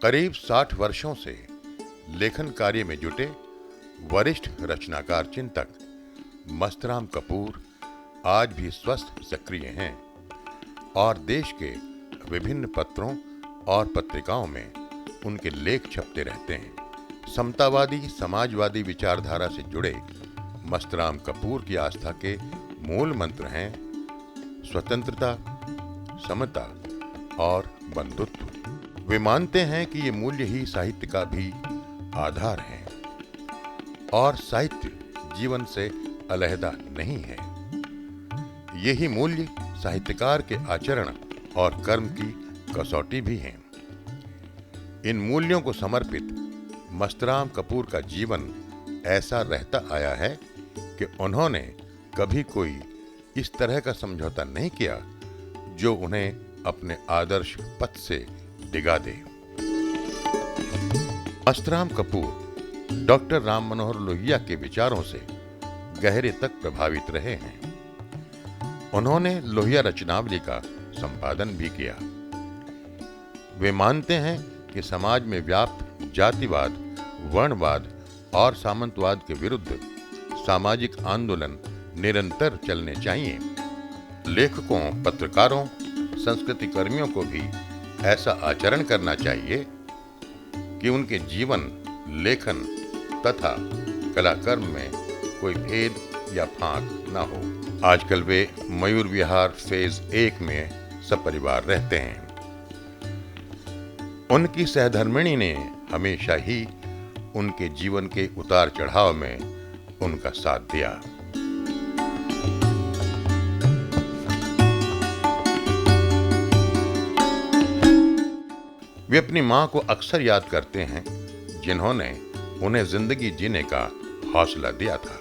करीब 60 वर्षों से लेखन कार्य में जुटे वरिष्ठ रचनाकार चिंतक मस्तराम कपूर आज भी स्वस्थ सक्रिय हैं और देश के विभिन्न पत्रों और पत्रिकाओं में उनके लेख छपते रहते हैं। समतावादी समाजवादी विचारधारा से जुड़े मस्तराम कपूर की आस्था के मूल मंत्र हैं स्वतंत्रता, समता और बंधुत्व। वे मानते हैं कि ये मूल्य ही साहित्य का भी आधार हैं और साहित्य जीवन से अलहदा नहीं है। यही मूल्य साहित्यकार के आचरण और कर्म की कसौटी भी हैं। इन मूल्यों को समर्पित मस्तराम कपूर का जीवन ऐसा रहता आया है कि उन्होंने कभी कोई इस तरह का समझौता नहीं किया जो उन्हें अपने आदर्श पथ से डिगा दे। मस्तराम कपूर डॉक्टर राम मनोहर लोहिया के विचारों से गहरे तक प्रभावित रहे हैं। उन्होंने लोहिया रचनावली का संपादन भी किया। वे मानते हैं कि समाज में व्याप्त जातिवाद, वर्णवाद और सामंतवाद के विरुद्ध सामाजिक आंदोलन निरंतर चलने चाहिए। लेखकों, पत्रकारों, संस्कृति कर्मियों को भी ऐसा आचरण करना चाहिए कि उनके जीवन, लेखन तथा कलाकर्म में कोई भेद या फांक न हो। आजकल वे मयूर विहार फेज 1 में सपरिवार रहते हैं। उनकी सहधर्मिणी ने हमेशा ही उनके जीवन के उतार चढ़ाव में उनका साथ दिया। वे अपनी मां को अक्सर याद करते हैं जिन्होंने उन्हें जिंदगी जीने का हौसला दिया था।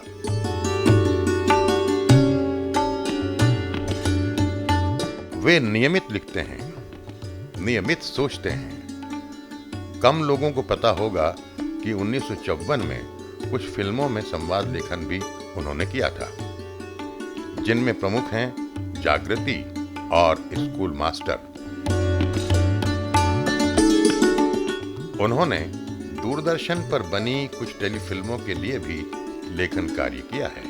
वे नियमित लिखते हैं, नियमित सोचते हैं। कम लोगों को पता होगा कि 1954 में कुछ फिल्मों में संवाद लेखन भी उन्होंने किया था, जिनमें प्रमुख हैं जागृति और स्कूल मास्टर। उन्होंने दूरदर्शन पर बनी कुछ टेलीफिल्मों के लिए भी लेखन कार्य किया है।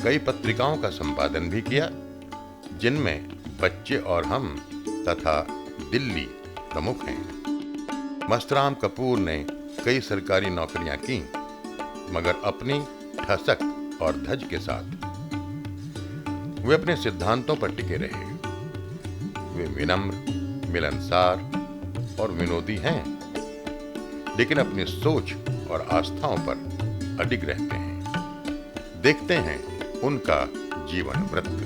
कई पत्रिकाओं का संपादन भी किया, जिनमें बच्चे और हम तथा दिल्ली प्रमुख हैं। मस्तराम कपूर ने कई सरकारी नौकरियां की, मगर अपनी ठसक और धज के साथ वे अपने सिद्धांतों पर टिके रहे। वे विनम्र, मिलनसार और विनोदी हैं, लेकिन अपनी सोच और आस्थाओं पर अडिग रहते हैं। देखते हैं उनका जीवन वृत्त।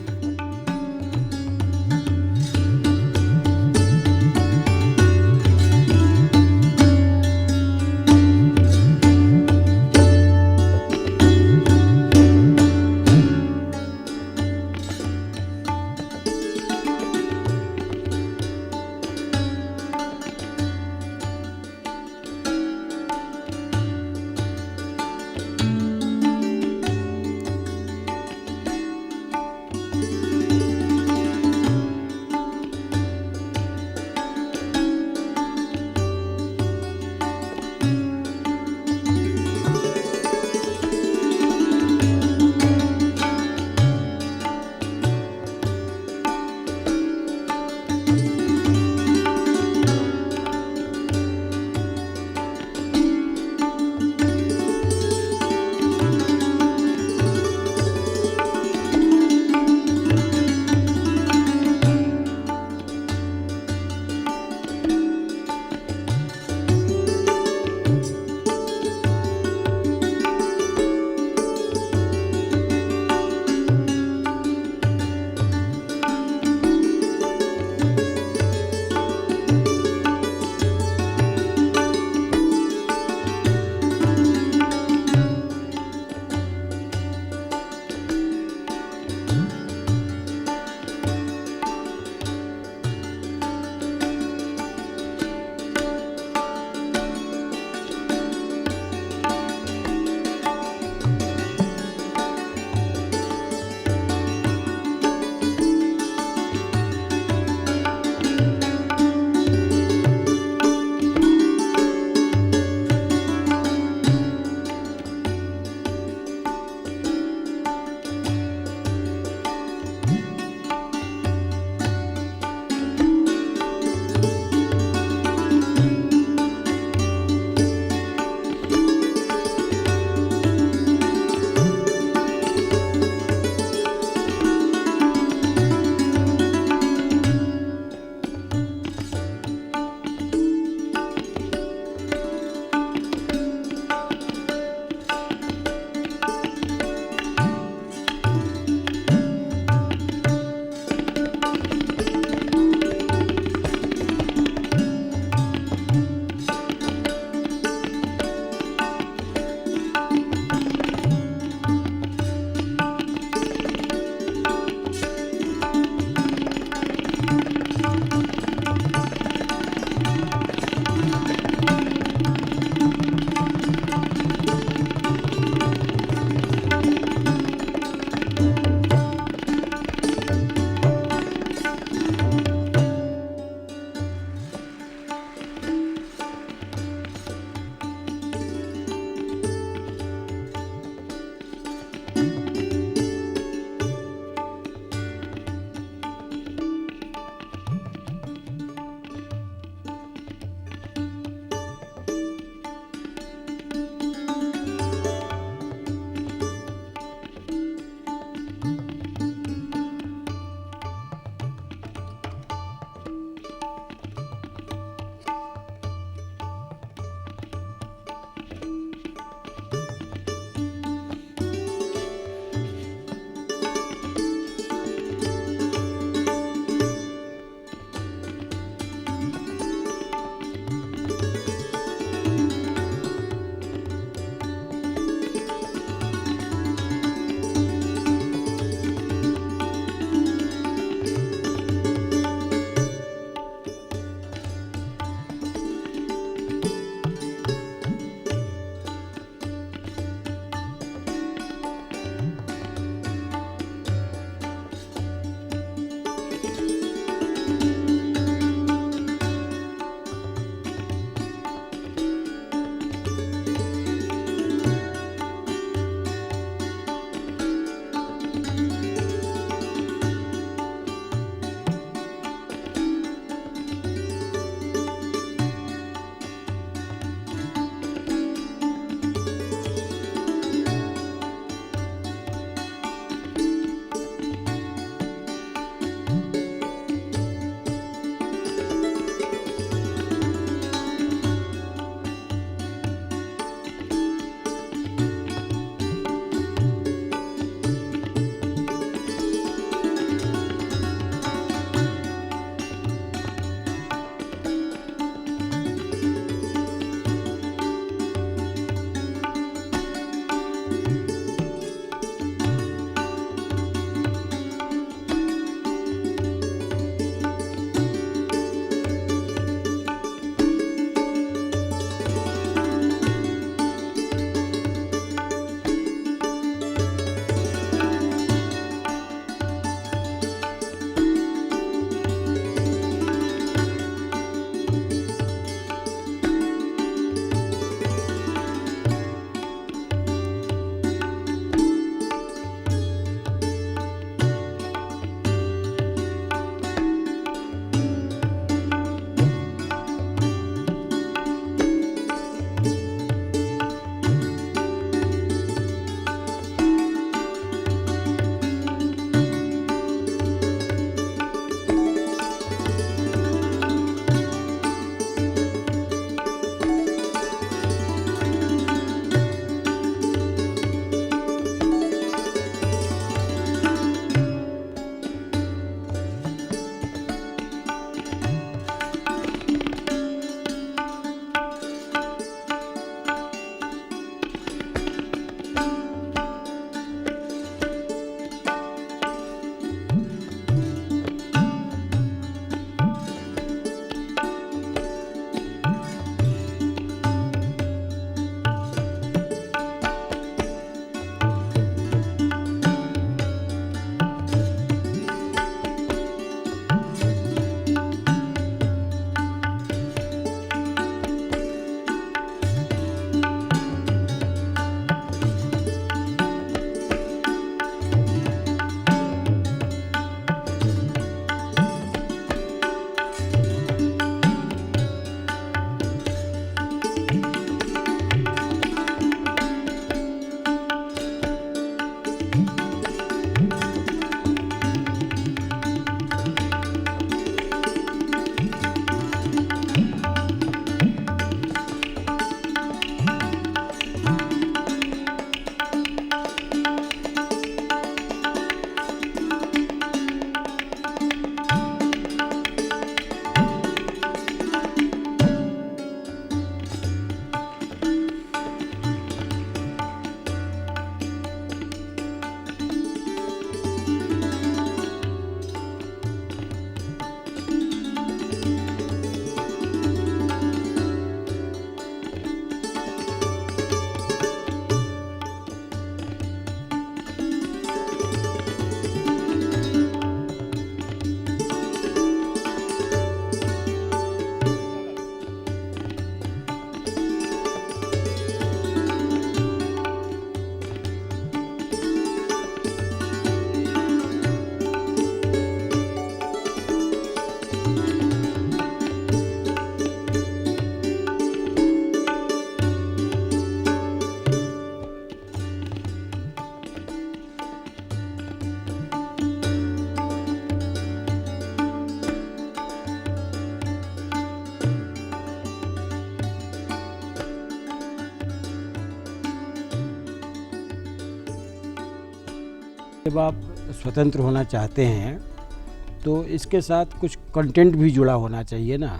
जब आप स्वतंत्र होना चाहते हैं तो इसके साथ कुछ कंटेंट भी जुड़ा होना चाहिए ना।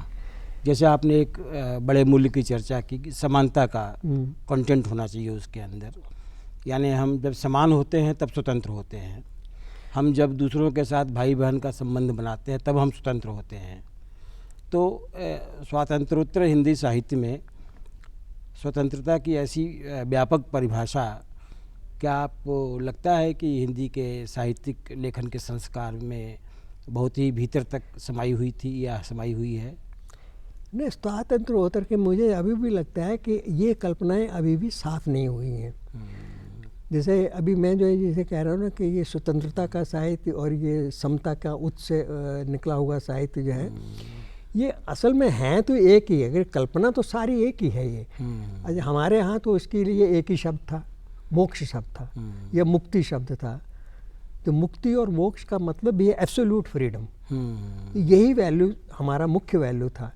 जैसे आपने एक बड़े मूल्य की चर्चा की कि समानता का कंटेंट होना चाहिए उसके अंदर। यानी हम जब समान होते हैं तब स्वतंत्र होते हैं, हम जब दूसरों के साथ भाई बहन का संबंध बनाते हैं तब हम स्वतंत्र होते हैं। तो स्वातंत्रोत्तर हिंदी साहित्य में स्वतंत्रता की ऐसी व्यापक परिभाषा क्या आपको लगता है कि हिंदी के साहित्यिक लेखन के संस्कार में बहुत ही भीतर तक समाई हुई थी या समाई हुई है? नहीं, स्वातंत्र होकर के मुझे अभी भी लगता है कि ये कल्पनाएं अभी भी साफ नहीं हुई हैं। जैसे अभी मैं जो जैसे कह रहा हूँ ना कि ये स्वतंत्रता का साहित्य और ये समता का उत्स से निकला हुआ साहित्य जो है, ये असल में है तो एक ही है। अगर कल्पना तो सारी एक ही है ये। अच्छा, हमारे यहाँ तो इसके लिए एक ही शब्द था, मोक्ष शब्द था या मुक्ति शब्द था। तो मुक्ति और मोक्ष का मतलब भी है एब्सोल्यूट फ्रीडम। यही वैल्यू हमारा मुख्य वैल्यू था।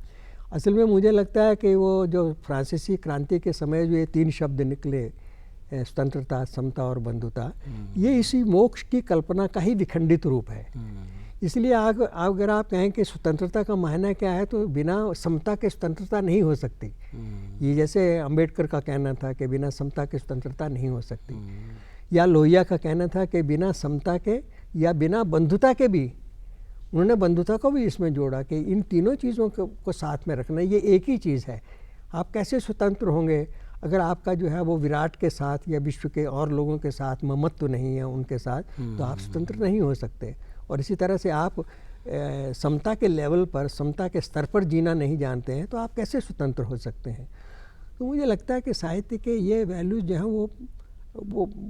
असल में मुझे लगता है कि वो जो फ्रांसीसी क्रांति के समय जो ये 3 शब्द निकले, स्वतंत्रता, समता और बंधुता, ये इसी मोक्ष की कल्पना का ही विखंडित रूप है। इसलिए अगर आप कहें कि स्वतंत्रता का मायना क्या है, तो बिना समता के स्वतंत्रता नहीं हो सकती। ये जैसे अंबेडकर का कहना था कि बिना समता के स्वतंत्रता नहीं हो सकती, या लोहिया का कहना था कि बिना समता के या बिना बंधुता के भी, उन्होंने बंधुता को भी इसमें जोड़ा कि इन तीनों चीज़ों को साथ में रखना, ये एक ही चीज़ है। आप कैसे स्वतंत्र होंगे अगर आपका जो है वो विराट के साथ या विश्व के और लोगों के साथ ममत्व नहीं है उनके साथ, तो आप स्वतंत्र नहीं हो सकते। और इसी तरह से आप समता के लेवल पर, समता के स्तर पर जीना नहीं जानते हैं, तो आप कैसे स्वतंत्र हो सकते हैं। तो मुझे लगता है कि साहित्य के ये वैल्यूज़ जो हैं वो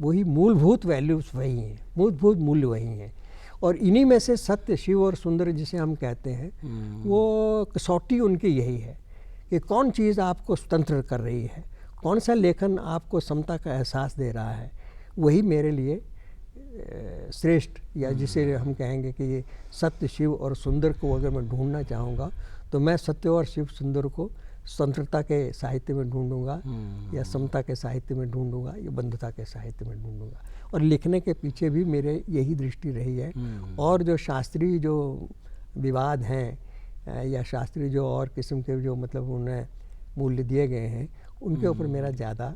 वही मूलभूत वैल्यूज़ वही हैं, मूलभूत मूल्य वही हैं। और इन्हीं में से सत्य, शिव और सुंदर जिसे हम कहते हैं, वो कसौटी उनकी यही है कि कौन चीज़ आपको स्वतंत्र कर रही है, कौन सा लेखन आपको समता का एहसास दे रहा है, वही मेरे लिए श्रेष्ठ, या जिसे हम कहेंगे कि ये सत्य, शिव और सुंदर को अगर मैं ढूंढना चाहूँगा तो मैं सत्य और शिव सुंदर को स्वतंत्रता के साहित्य में ढूंढूंगा, या समता के साहित्य में ढूंढूंगा, या बंधुता के साहित्य में ढूंढूंगा। और लिखने के पीछे भी मेरे यही दृष्टि रही है। और जो शास्त्रीय जो विवाद हैं या शास्त्रीय जो और किस्म के जो मतलब उन्हें मूल्य दिए गए हैं, उनके ऊपर मेरा ज़्यादा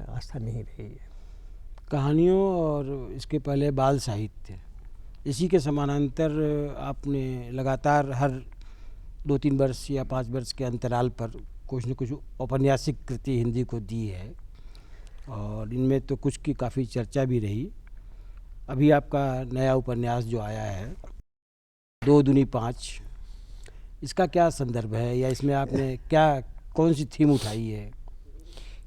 आस्था नहीं रही है। कहानियों और इसके पहले बाल साहित्य, इसी के समानांतर आपने लगातार हर 2-3 वर्ष या 5 वर्ष के अंतराल पर कुछ न कुछ औपन्यासिक कृति हिंदी को दी है, और इनमें तो कुछ की काफ़ी चर्चा भी रही। अभी आपका नया उपन्यास जो आया है 2 दूनी 5, इसका क्या संदर्भ है, या इसमें आपने कौन सी थीम उठाई है?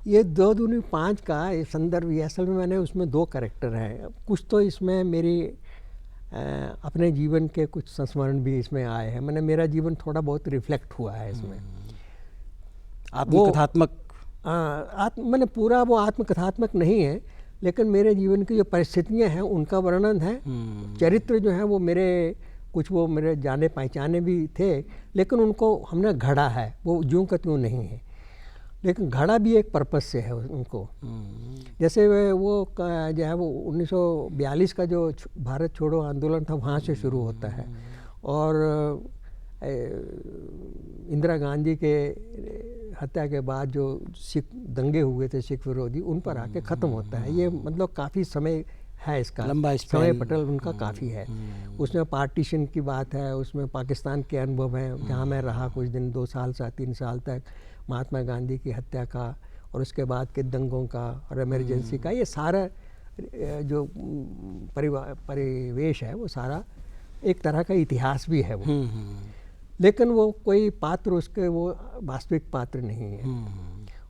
ये 2 दूनी 5 का संदर्भ, ये असल में मैंने उसमें 2 कैरेक्टर हैं। कुछ तो इसमें मेरी अपने जीवन के कुछ संस्मरण भी इसमें आए हैं। मैंने मेरा जीवन थोड़ा बहुत रिफ्लेक्ट हुआ है इसमें। आत्मकथात्मक? मैंने पूरा वो आत्मकथात्मक नहीं है, लेकिन मेरे जीवन की जो परिस्थितियां हैं उनका वर्णन है। चरित्र जो है वो मेरे जाने पहचाने भी थे, लेकिन उनको हमने घड़ा है, वो यूं का त्यों नहीं है, लेकिन घड़ा भी एक पर्पस से है उनको। जैसे वो जो है वो 1942 का जो भारत छोड़ो आंदोलन था, वहाँ से शुरू होता है, और इंदिरा गांधी के हत्या के बाद जो सिख दंगे हुए थे, सिख विरोधी, उन पर आके ख़त्म होता है। ये मतलब काफ़ी समय है, इसका लंबा समय पटल उनका काफ़ी है। उसमें पार्टीशन की बात है, उसमें पाकिस्तान के अनुभव हैं, जहाँ मैं रहा कुछ दिन, 2 साल से 3 साल तक, महात्मा गांधी की हत्या का, और उसके बाद के दंगों का और इमरजेंसी का, ये सारा जो परिवेश है वो सारा एक तरह का इतिहास भी है वो। लेकिन वो कोई पात्र उसके वो वास्तविक पात्र नहीं है।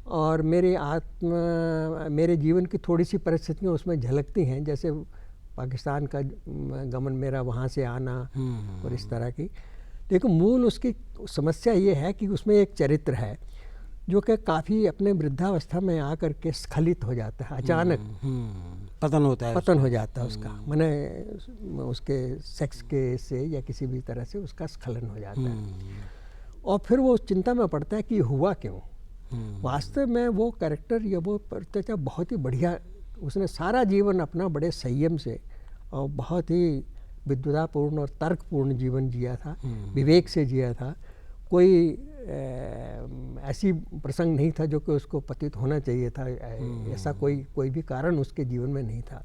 और मेरे जीवन की थोड़ी सी परिस्थितियाँ उसमें झलकती हैं, जैसे पाकिस्तान का गमन, मेरा वहाँ से आना और इस तरह की। लेकिन मूल उसकी समस्या ये है कि उसमें एक चरित्र है जो कि काफ़ी अपने वृद्धावस्था में आकर के स्खलित हो जाता है, अचानक पतन हो जाता है उसका, माने उसके सेक्स के से या किसी भी तरह से उसका स्खलन हो जाता है, और फिर वो चिंता में पड़ता है कि हुआ क्यों। वास्तव में वो कैरेक्टर या वो प्रत्येक बहुत ही बढ़िया, उसने सारा जीवन अपना बड़े संयम से और बहुत ही विद्वतापूर्ण और तर्कपूर्ण जीवन जिया था, विवेक से जिया था। कोई ऐसी प्रसंग नहीं था जो कि उसको पतित होना चाहिए था, ऐसा कोई भी कारण उसके जीवन में नहीं था।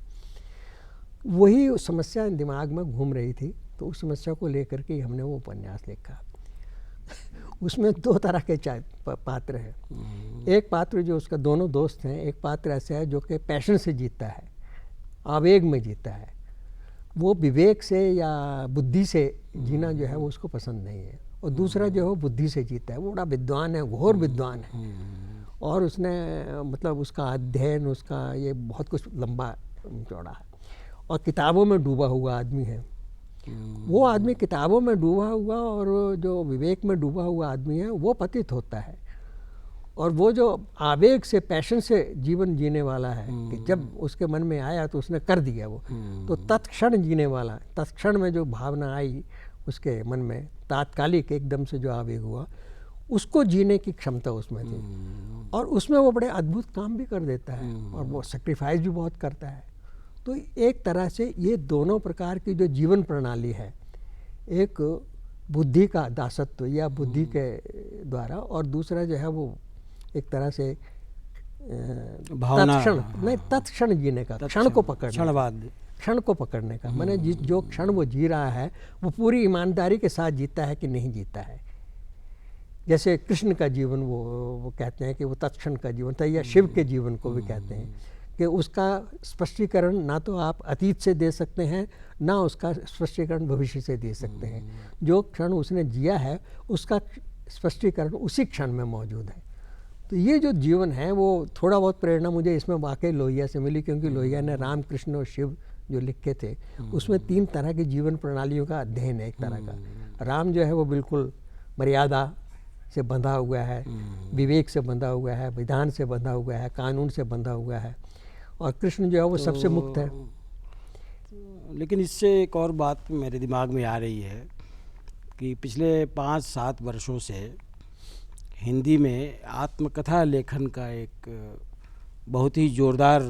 वही समस्या दिमाग में घूम रही थी, तो उस समस्या को लेकर के हमने वो उपन्यास लिखा। उसमें दो तरह के पात्र हैं। एक पात्र जो उसका, दोनों दोस्त हैं, एक पात्र ऐसा है जो कि पैशन से जीतता है, आवेग में जीता है। वो विवेक से या बुद्धि से जीना जो है वो उसको पसंद नहीं है। और दूसरा जो है वो बुद्धि से जीता है, वो बड़ा विद्वान है, घोर विद्वान है, और उसने मतलब उसका अध्ययन, उसका ये बहुत कुछ लंबा चौड़ा है, और किताबों में डूबा हुआ आदमी है। वो आदमी किताबों में डूबा हुआ और जो विवेक में डूबा हुआ आदमी है वो पतित होता है। और वो जो आवेग से, पैशन से जीवन जीने वाला है कि जब उसके मन में आया तो उसने कर दिया वो, तो तत्क्षण जीने वाला, तत्क्षण में जो भावना आई उसके मन में, तात्कालिक एकदम से जो आवेग हुआ, उसको जीने की क्षमता उसमें थी। और उसमें वो बड़े अद्भुत काम भी कर देता है, और वो सेक्रीफाइस भी बहुत करता है। तो एक तरह से ये दोनों प्रकार की जो जीवन प्रणाली है, एक बुद्धि का दासत्व या बुद्धि के द्वारा, और दूसरा जो है वो एक तरह से तत्क्षण जीने का, क्षण को पकड़ने, क्षण को पकड़ने का, माने जो क्षण वो जी रहा है वो पूरी ईमानदारी के साथ जीता है कि नहीं जीता है। जैसे कृष्ण का जीवन वो कहते हैं कि वो तत्क्षण का जीवन था, या शिव के जीवन को भी कहते हैं कि उसका स्पष्टीकरण ना तो आप अतीत से दे सकते हैं, ना उसका स्पष्टीकरण भविष्य से दे सकते हैं। जो क्षण उसने जिया है उसका स्पष्टीकरण उसी क्षण में मौजूद है। तो ये जो जीवन है वो थोड़ा बहुत प्रेरणा मुझे इसमें वाकई लोहिया से मिली, क्योंकि लोहिया ने राम, कृष्ण और शिव जो लिखे थे उसमें 3 तरह की जीवन प्रणालियों का अध्ययन है। एक तरह का राम जो है वो बिल्कुल मर्यादा से बंधा हुआ है, विवेक से बंधा हुआ है, विधान से बंधा हुआ है, कानून से बंधा हुआ है, और कृष्ण जो है वो सबसे मुक्त है। लेकिन इससे एक और बात मेरे दिमाग में आ रही है कि पिछले 5-7 वर्षों से हिंदी में आत्मकथा लेखन का एक बहुत ही ज़ोरदार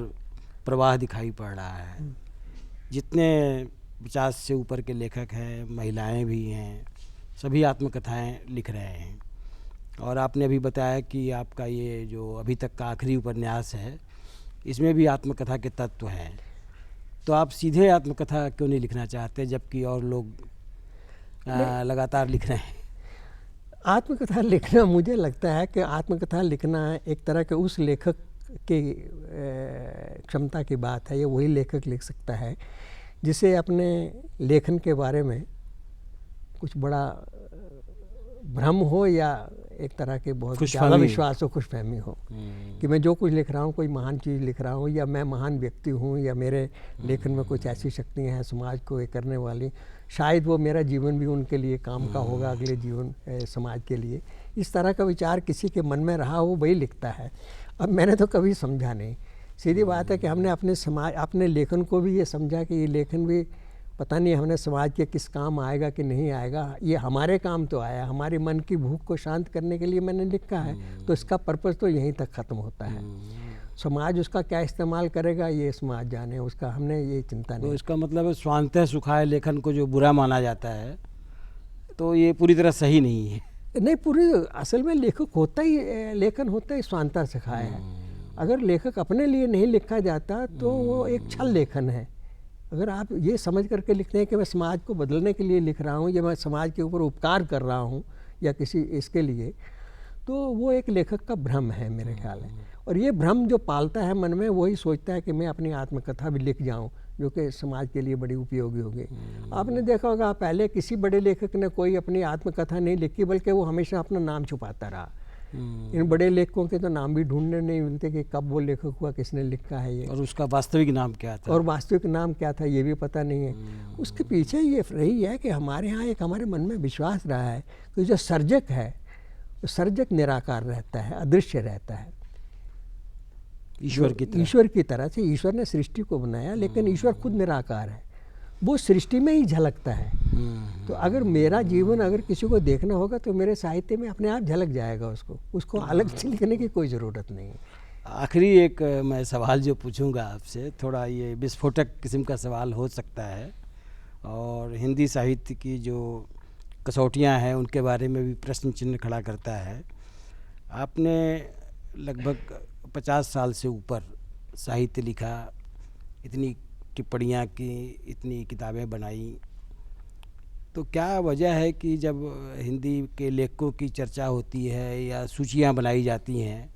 प्रवाह दिखाई पड़ रहा है। जितने 50 से ऊपर के लेखक हैं, महिलाएं भी हैं, सभी आत्मकथाएं लिख रहे हैं। और आपने अभी बताया कि आपका ये जो अभी तक का आखिरी उपन्यास है, इसमें भी आत्मकथा के तत्व हैं। तो आप सीधे आत्मकथा क्यों नहीं लिखना चाहते, जबकि और लोग लगातार लिख रहे हैं? आत्मकथा लिखना, मुझे लगता है कि आत्मकथा लिखना एक तरह के उस लेखक की क्षमता की बात है। ये वही लेखक लिख सकता है जिसे अपने लेखन के बारे में कुछ बड़ा भ्रम हो, या एक तरह के बहुत ज़्यादा विश्वास हो, खुशफहमी हो कि मैं जो कुछ लिख रहा हूँ कोई महान चीज़ लिख रहा हूँ, या मैं महान व्यक्ति हूँ, या मेरे लेखन में कुछ ऐसी शक्तियाँ हैं समाज को ये करने वाली, शायद वो मेरा जीवन भी उनके लिए काम का होगा, अगले जीवन समाज के लिए। इस तरह का विचार किसी के मन में रहा हो वही लिखता है। अब मैंने तो कभी समझा नहीं। सीधी बात है कि हमने अपने लेखन को भी ये समझा कि ये लेखन भी पता नहीं हमने समाज के किस काम आएगा कि नहीं आएगा। ये हमारे काम तो आया, हमारे मन की भूख को शांत करने के लिए मैंने लिखा है, तो इसका पर्पस तो यहीं तक ख़त्म होता है। समाज उसका क्या इस्तेमाल करेगा ये समाज जाने, उसका हमने ये चिंता नहीं। तो इसका मतलब है स्वांतः सुखाए लेखन को जो बुरा माना जाता है, तो ये पूरी तरह सही नहीं है। नहीं, पूरी असल में लेखन होता ही स्वांतः सुखाए है। अगर लेखक अपने लिए नहीं लिखा जाता तो वो एक छल लेखन है। अगर आप ये समझ करके लिखते हैं कि मैं समाज को बदलने के लिए लिख रहा हूँ, या मैं समाज के ऊपर उपकार कर रहा हूँ या किसी इसके लिए, तो वो एक लेखक का भ्रम है मेरे ख्याल में। और ये भ्रम जो पालता है मन में, वही सोचता है कि मैं अपनी आत्मकथा भी लिख जाऊँ जो कि समाज के लिए बड़ी उपयोगी होगी। आपने देखा होगा पहले किसी बड़े लेखक ने कोई अपनी आत्मकथा नहीं लिखी, बल्कि वो हमेशा अपना नाम छुपाता रहा। इन बड़े लेखकों के तो नाम भी ढूंढने नहीं मिलते कि कब वो लेखक हुआ, किसने लिखा है ये, और उसका वास्तविक नाम क्या था, और वास्तविक नाम क्या था ये भी पता नहीं है। उसके पीछे ये रही है कि हमारे यहाँ एक हमारे मन में विश्वास रहा है कि जो सर्जक है, सर्जक निराकार रहता है, अदृश्य रहता है, ईश्वर की तरह से। ईश्वर ने सृष्टि को बनाया, लेकिन ईश्वर खुद निराकार है, वो सृष्टि में ही झलकता है। तो अगर मेरा जीवन अगर किसी को देखना होगा तो मेरे साहित्य में अपने आप झलक जाएगा, उसको अलग से लिखने की कोई ज़रूरत नहीं है। आखिरी एक मैं सवाल जो पूछूंगा आपसे, थोड़ा ये विस्फोटक किस्म का सवाल हो सकता है और हिंदी साहित्य की जो कसौटियां हैं उनके बारे में भी प्रश्न चिन्ह खड़ा करता है। आपने लगभग 50 साल से ऊपर साहित्य लिखा, इतनी टिप्पणियाँ की, इतनी किताबें बनाई, तो क्या वजह है कि जब हिंदी के लेखकों की चर्चा होती है या सूचियाँ बनाई जाती हैं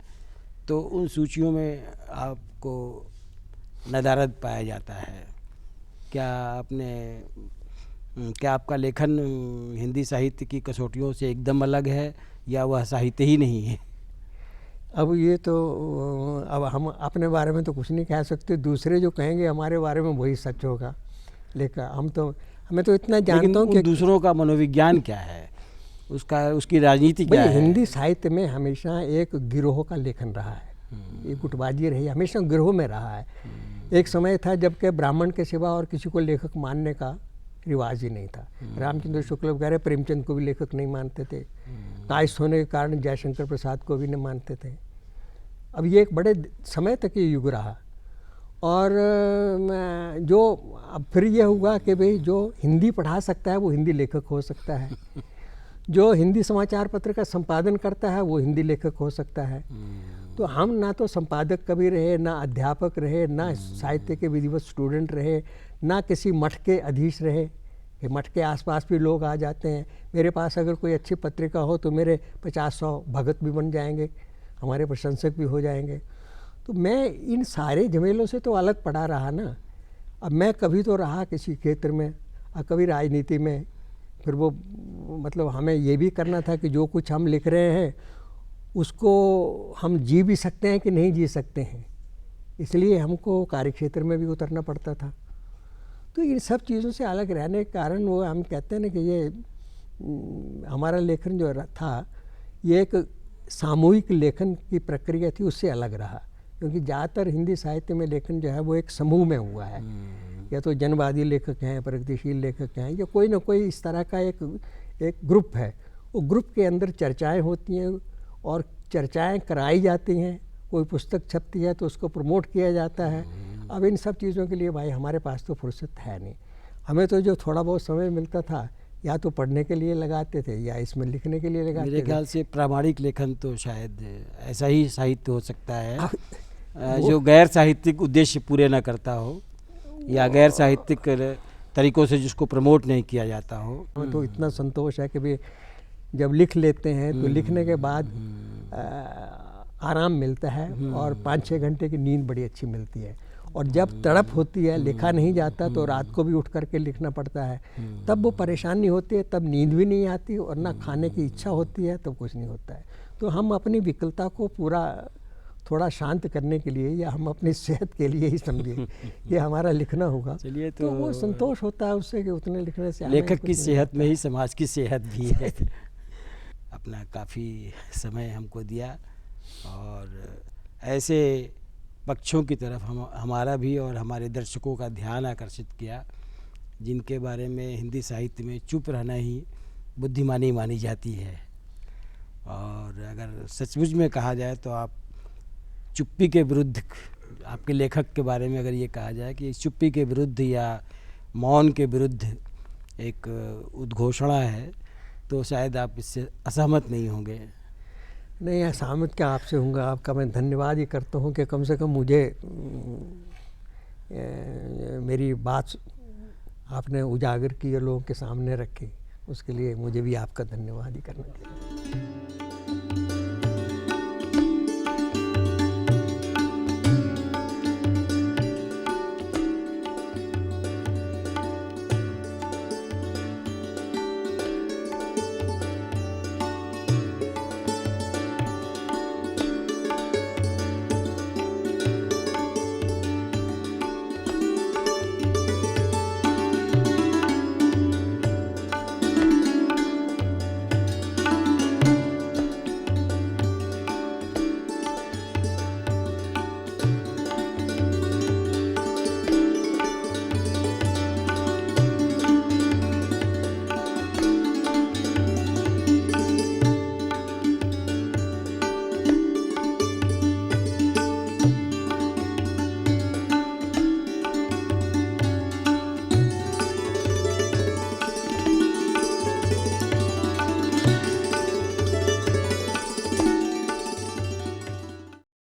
तो उन सूचियों में आपको नदारद पाया जाता है? क्या आपका लेखन हिंदी साहित्य की कसौटियों से एकदम अलग है या वह साहित्य ही नहीं है? अब ये तो अब हम अपने बारे में तो कुछ नहीं कह सकते, दूसरे जो कहेंगे हमारे बारे में वही सच होगा। लेकिन हमें तो इतना जानता हूँ कि दूसरों का मनोविज्ञान क्या है, उसकी राजनीति क्या है? हिंदी साहित्य में हमेशा एक गिरोह का लेखन रहा है, ये गुटबाजी रही, हमेशा गिरोह में रहा है। एक समय था जबकि ब्राह्मण के सिवा और किसी को लेखक मानने का रिवाज ही नहीं था। रामचंद्र शुक्ल वगैरह प्रेमचंद को भी लेखक नहीं मानते थे, कायस्थ होने के कारण जयशंकर प्रसाद को भी नहीं मानते थे। अब ये एक बड़े समय तक ये युग रहा और जो अब फिर ये हुआ कि भाई जो हिंदी पढ़ा सकता है वो हिंदी लेखक हो सकता है, जो हिंदी समाचार पत्र का संपादन करता है वो हिंदी लेखक हो सकता है। तो हम ना तो संपादक कभी रहे, ना अध्यापक रहे, ना साहित्य के विधिवत स्टूडेंट रहे, ना किसी मठ के अधीश रहे कि मठ के आसपास भी लोग आ जाते हैं। मेरे पास अगर कोई अच्छी पत्रिका हो तो मेरे 50-100 भगत भी बन जाएंगे, हमारे प्रशंसक भी हो जाएंगे। तो मैं इन सारे झमेलों से तो अलग पड़ा रहा ना। अब मैं कभी तो रहा किसी क्षेत्र में और कभी राजनीति में, फिर वो मतलब हमें ये भी करना था कि जो कुछ हम लिख रहे हैं उसको हम जी भी सकते हैं कि नहीं जी सकते हैं, इसलिए हमको कार्यक्षेत्र में भी उतरना पड़ता था। तो इन सब चीज़ों से अलग रहने के कारण वो हम कहते हैं ना कि ये हमारा लेखन जो था ये एक सामूहिक लेखन की प्रक्रिया थी, उससे अलग रहा। क्योंकि ज़्यादातर हिंदी साहित्य में लेखन जो है वो एक समूह में हुआ है, या तो जनवादी लेखक हैं, प्रगतिशील लेखक हैं, या कोई ना कोई इस तरह का एक ग्रुप है। वो ग्रुप के अंदर चर्चाएं होती हैं और चर्चाएं कराई जाती हैं, कोई पुस्तक छपती है तो उसको प्रमोट किया जाता है। अब इन सब चीज़ों के लिए भाई हमारे पास तो फुर्सत है नहीं। हमें तो जो थोड़ा बहुत समय मिलता था या तो पढ़ने के लिए लगाते थे या इसमें लिखने के लिए लगाते थे। मेरे ख्याल से प्रामाणिक लेखन तो शायद ऐसा ही साहित्य हो सकता है जो गैर साहित्यिक उद्देश्य पूरे ना करता हो या गैर साहित्यिक तरीक़ों से जिसको प्रमोट नहीं किया जाता हो। तो इतना संतोष है कि भी जब लिख लेते हैं तो लिखने के बाद आराम मिलता है और 5-6 घंटे की नींद बड़ी अच्छी मिलती है। और जब तड़प होती है, लिखा नहीं जाता तो रात को भी उठ करके लिखना पड़ता है, तब वो परेशानी होती है, तब नींद भी नहीं आती और ना खाने की इच्छा होती है, तब कुछ नहीं होता है। तो हम अपनी विकलता को पूरा थोड़ा शांत करने के लिए या हम अपनी सेहत के लिए ही समझे कि हमारा लिखना होगा। चलिए तो वो संतोष होता है उससे कि उतने लिखने से लेखक की सेहत में ही समाज की सेहत भी है। अपना काफ़ी समय हमको दिया और ऐसे पक्षों की तरफ हमारा भी और हमारे दर्शकों का ध्यान आकर्षित किया जिनके बारे में हिंदी साहित्य में चुप रहना ही बुद्धिमानी मानी जाती है। और अगर सचमुच में कहा जाए तो आप चुप्पी के विरुद्ध, आपके लेखक के बारे में अगर ये कहा जाए कि चुप्पी के विरुद्ध या मौन के विरुद्ध एक उद्घोषणा है तो शायद आप इससे असहमत नहीं होंगे। नहीं, असहमत क्या आपसे होऊंगा, आपका मैं धन्यवाद ही करता हूँ कि कम से कम मुझे मेरी बात आपने उजागर की और लोगों के सामने रखी, उसके लिए मुझे भी आपका धन्यवाद ही करना चाहिए।